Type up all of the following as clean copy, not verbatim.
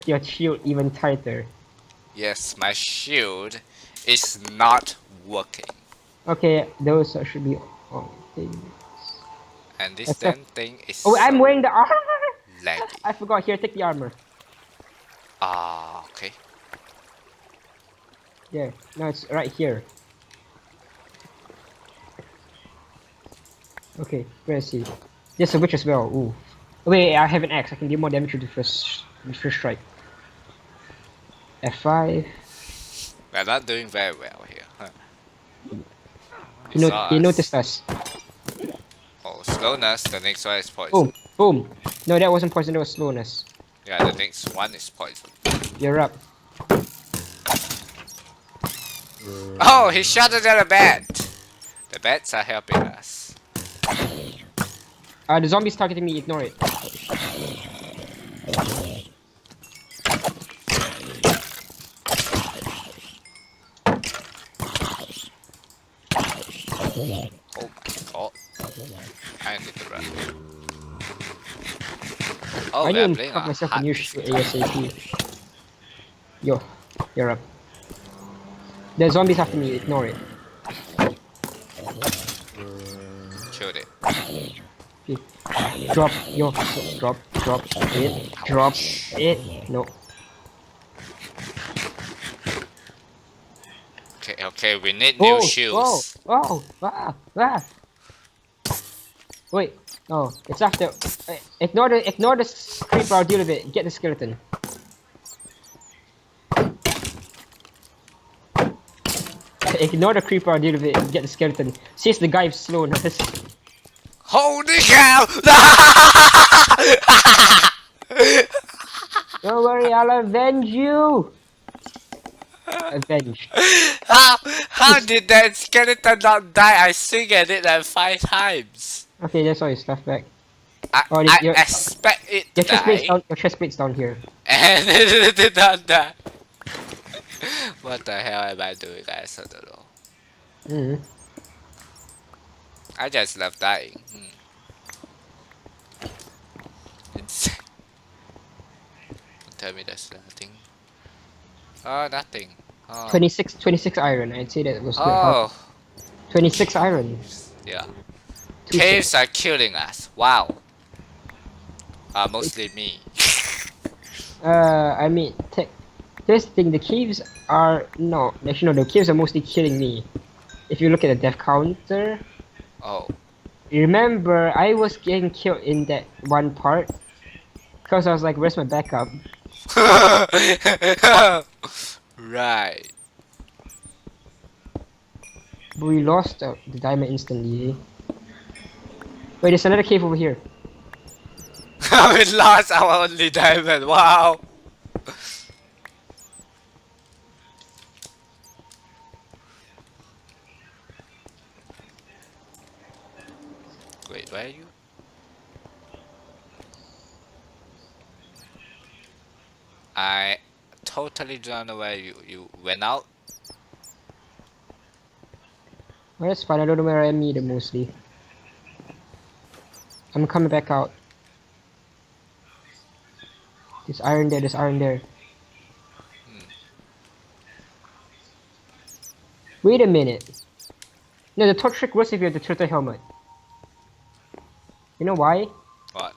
your shield even tighter. Yes, my shield is not working. Okay, those should be all things. And this Except, damn thing is oh, I'm wearing so the armor. laggy. I forgot. Here, take the armor. Ah, okay. There. No, it's right here. Okay, where is he? There's a witch as well. Ooh. Wait, I have an axe. I can deal more damage with the first strike. F5. We're not doing very well here. Huh? You He, not saw he us. noticed us. Oh, slowness. The next one is poison. Boom. Boom. No, that wasn't poison. That was slowness. Yeah, the next one is poison. You're up. Oh, he shot it at a bat. The bats are helping us. The zombie's targeting me. Ignore it. Oh my god. I need to run. Oh, I we are need to playing cut a myself a hard new shoe ASAP. Yo, you're up. The zombies after me. Ignore it. killed it. Okay. Drop. Yo. Drop. Drop it. Drop it. No. Okay, okay, we need new shoes. Ah. Wait. Oh, it's after. Ignore the creeper. I'll deal with it. Get the skeleton. Ignore the creeper. I'll deal with it. Get the skeleton. Says the guy slow. Not this. Holy cow! Don't worry. I'll avenge you. Avenge. How did that skeleton not die? I swing at it like 5 times. Okay, that's all your stuff back. I, Oh, I your expect it to chest plate's die. down. Your chest plate's down here. And it did not die. What the hell am I doing, guys? I don't know. Mm. I just love dying. Insane. Don't tell me there's nothing. Oh, nothing. Oh. 26 iron. I'd say that was good. Oh. 26 iron. Yeah. Two Caves are killing us. Wow. Mostly me. I mean, this thing, the caves are no. Actually, no. The caves are mostly killing me. If you look at the death counter, Oh. remember I was getting killed in that one part because I was like, "Where's my backup?" Right. But we lost the diamond instantly. Wait, there's another cave over here. We lost our only diamond. Wow. Wait, where are you? I totally don't know where you went out. Well, that's fine. I don't know where I am either, mostly. I'm coming back out. There's iron there. There's iron there. Wait a minute. No, the torch trick works if you have the turtle helmet. You know why? What?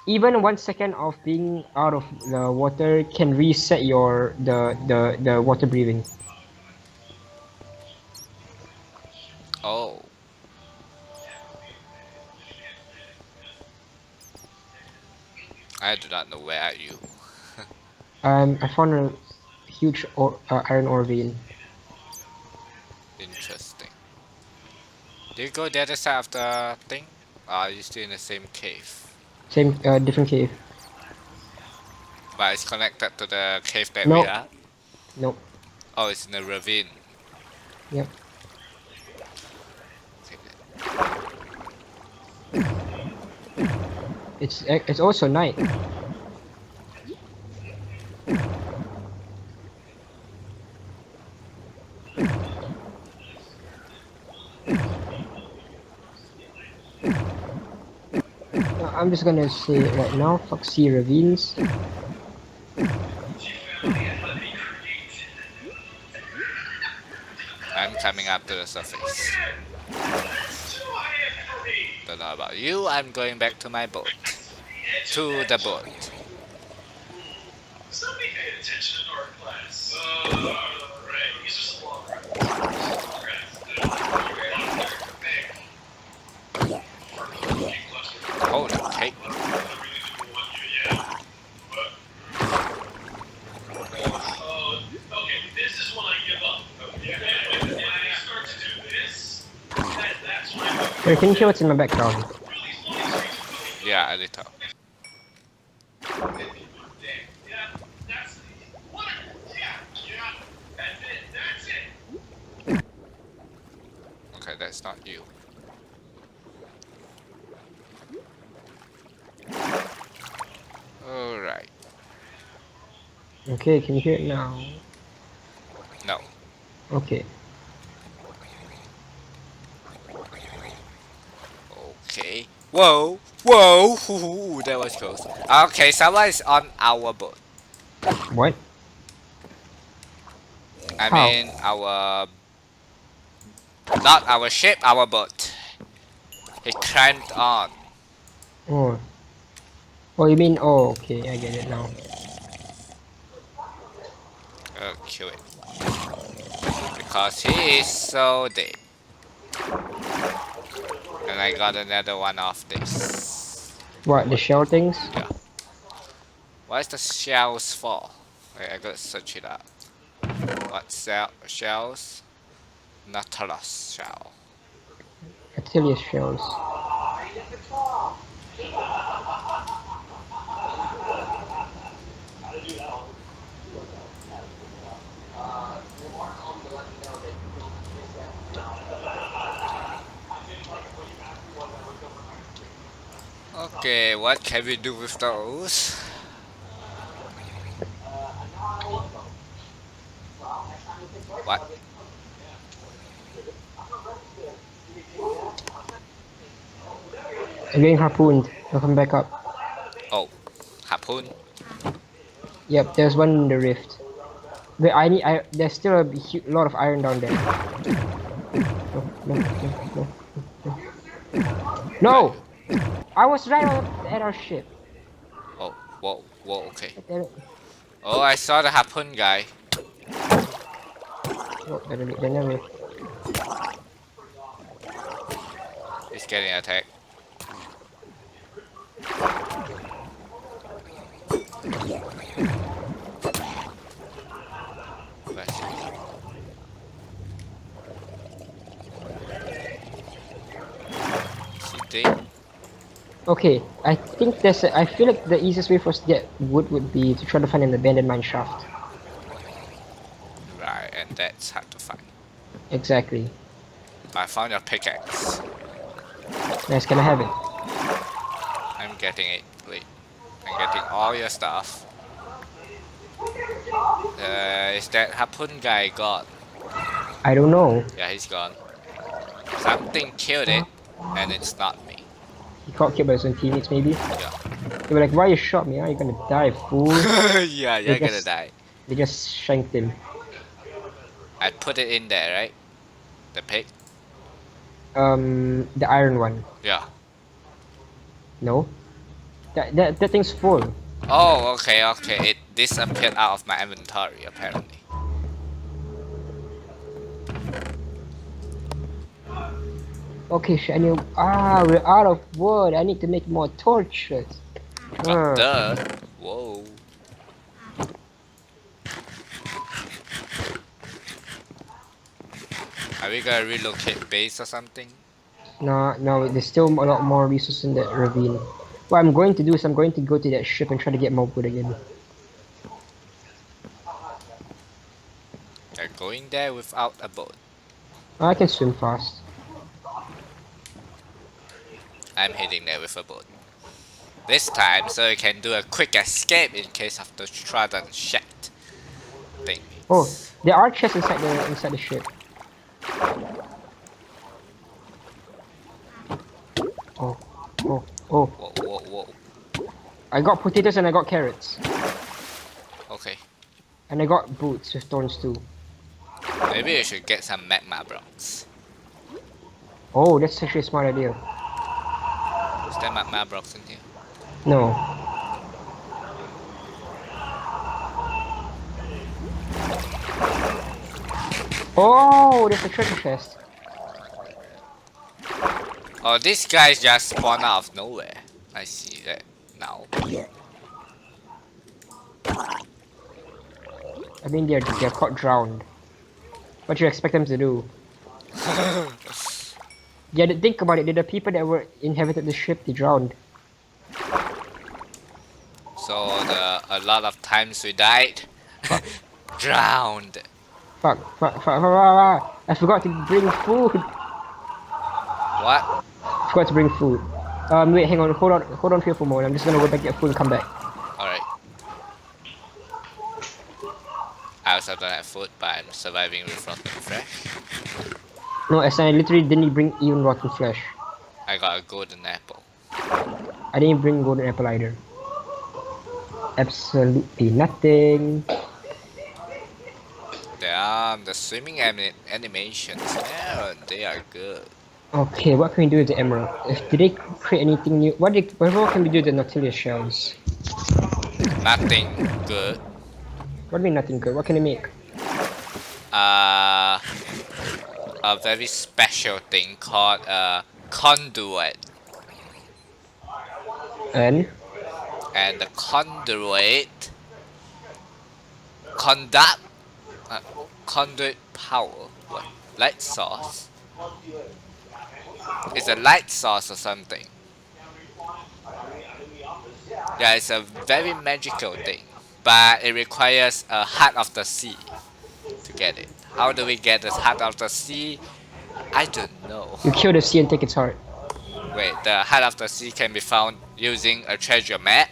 Even 1 second of being out of the water can reset your the water breathing. Oh. I do not know where are you. I found a huge iron ore vein. Interesting. Do you go the other side of the thing? Or are you still in the same cave? Same, different cave. But it's connected to the cave that we Nope. are? Nope. Oh, it's in the ravine. Yep. It's also night. I'm just gonna say it right now. Fuck sea ravines. coming up to the surface. Don't know about you, I'm going back to my boat. To the boat. Somebody paid attention in art class. Right. He's just a long Holy cake. Okay, this is when I give up. If I start to do this, that's when I Wait, can you hear what's in my background? Yeah, a little. Okay, that's not you. Alright. Okay, can you hear it now? No. Okay. Okay. Whoa! Whoa! Ooh, that was close. Okay, someone is on our boat. What? I How? mean, our... Not our ship, our boat. He climbed on. Oh. Oh, you mean? Oh, okay, I get it now. Oh, kill it. Because he is so dead. And I got another one of this. What, the shell things? Yeah. What is the shells for? Wait, I gotta search it up. What shells? Nautilus shell. Achilles shells. Okay, what can we do with those? What? I'm getting harpooned. I'll come back up. Oh, harpoon. Yep, there's one in the rift. Wait, there's still a lot of iron down there. No, no, no, no, no. No! I was right at our ship. Oh, whoa, whoa, okay. Damn it. Oh, I saw the harpoon guy. Oh, they never. He's getting attacked. Let's see. Is he dead? Okay, I think I feel like the easiest way for us to get wood would be to try to find an abandoned mine shaft. Right, and that's hard to find. Exactly. I found your pickaxe. Nice, can I have it? I'm getting it. Wait. I'm getting all your stuff. Is that harpoon guy gone? I don't know. Yeah, he's gone. Something killed it, and it's not me. He got killed by his own teammates, maybe? Yeah. They were like, why you shot me? You're gonna die, fool. Yeah, you're gonna die. They just shanked him. I put it in there, right? The pig? The iron one. Yeah. No? That thing's full. Oh, okay, okay. It disappeared out of my inventory, apparently. Okay, shit, we're out of wood. I need to make more torches. What the? Whoa. Are we gonna relocate base or something? No, there's still a lot more resources in that ravine. What I'm going to do is I'm going to go to that ship and try to get more wood again. They're going there without a boat. I can swim fast. I'm heading there with a boat. This time, so we can do a quick escape in case of the trodden shit thing. Oh, there are chests inside the ship. Oh. Whoa, whoa, whoa. I got potatoes and I got carrots. Okay. And I got boots with thorns too. Maybe you should get some magma blocks. Oh, that's actually a smart idea. Is there magma blocks in here? No. Oh, there's a treasure chest. Oh, these guys just spawn out of nowhere. I see that now. I mean, they're caught drowned. What do you expect them to do? Yeah, think about it. The people that were inhabited the ship, they drowned. So a lot of times we died. Drowned. Fuck. I forgot to bring food. What? Forgot to bring food. Wait, hang on. Hold on here for a moment. I'm just gonna go back get food and come back. Alright. I also don't have food, but I'm surviving with rotten flesh. No, as I literally didn't bring even rotten flesh. I got a golden apple. I didn't bring golden apple either. Absolutely nothing. Damn, the swimming animations, man, they are good. Okay, what can we do with the emerald? Did they create anything new? What can we do with the Nautilus shells? Nothing good. What do you mean nothing good? What can they make? A very special thing called conduit. And The conduit conduit power. What? Light source? It's a light source or something. Yeah, it's a very magical thing, but it requires a heart of the sea to get it. How do we get the heart of the sea? I don't know. you kill the sea and take its heart. Wait, the heart of the sea can be found using a treasure map.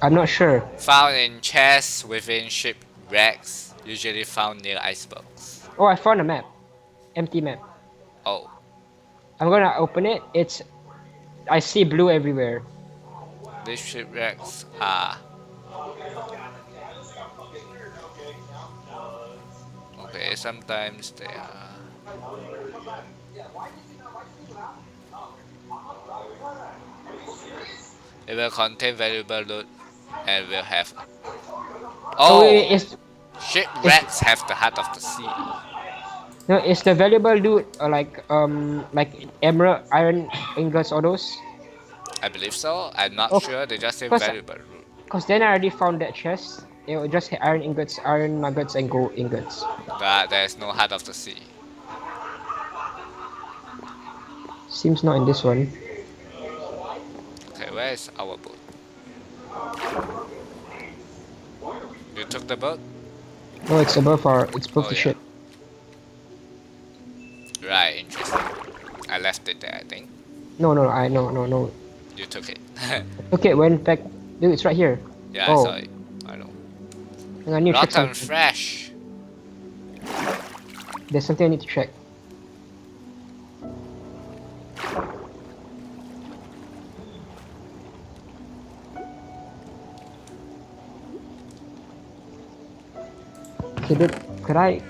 I'm not sure. Found in chests within shipwrecks, usually found near icebergs. Oh, I found a map. Empty map. Oh, I'm gonna open it. I see blue everywhere. these shipwrecks are... Okay, sometimes they are... It will contain valuable loot and will have... Wait, Oh! Shipwrecks have the heart of the sea. no, is the valuable loot like emerald, iron ingots, all those? I believe so. I'm not Oh, sure. They just say cause- valuable loot. Cause then I already found that chest. It was just iron ingots, iron nuggets, and gold ingots. But there's no heart of the sea. Seems not in this one. Okay, where is our boat? You took the boat? No, it's above the yeah. ship. Right, interesting. I left it there, I think. No. No. You took it. Okay, went back. Dude, it's right here. Yeah, Oh. I saw it. I know. Hang on, I need to check Rotten something. fresh. There's something I need to check. Okay, dude, could I?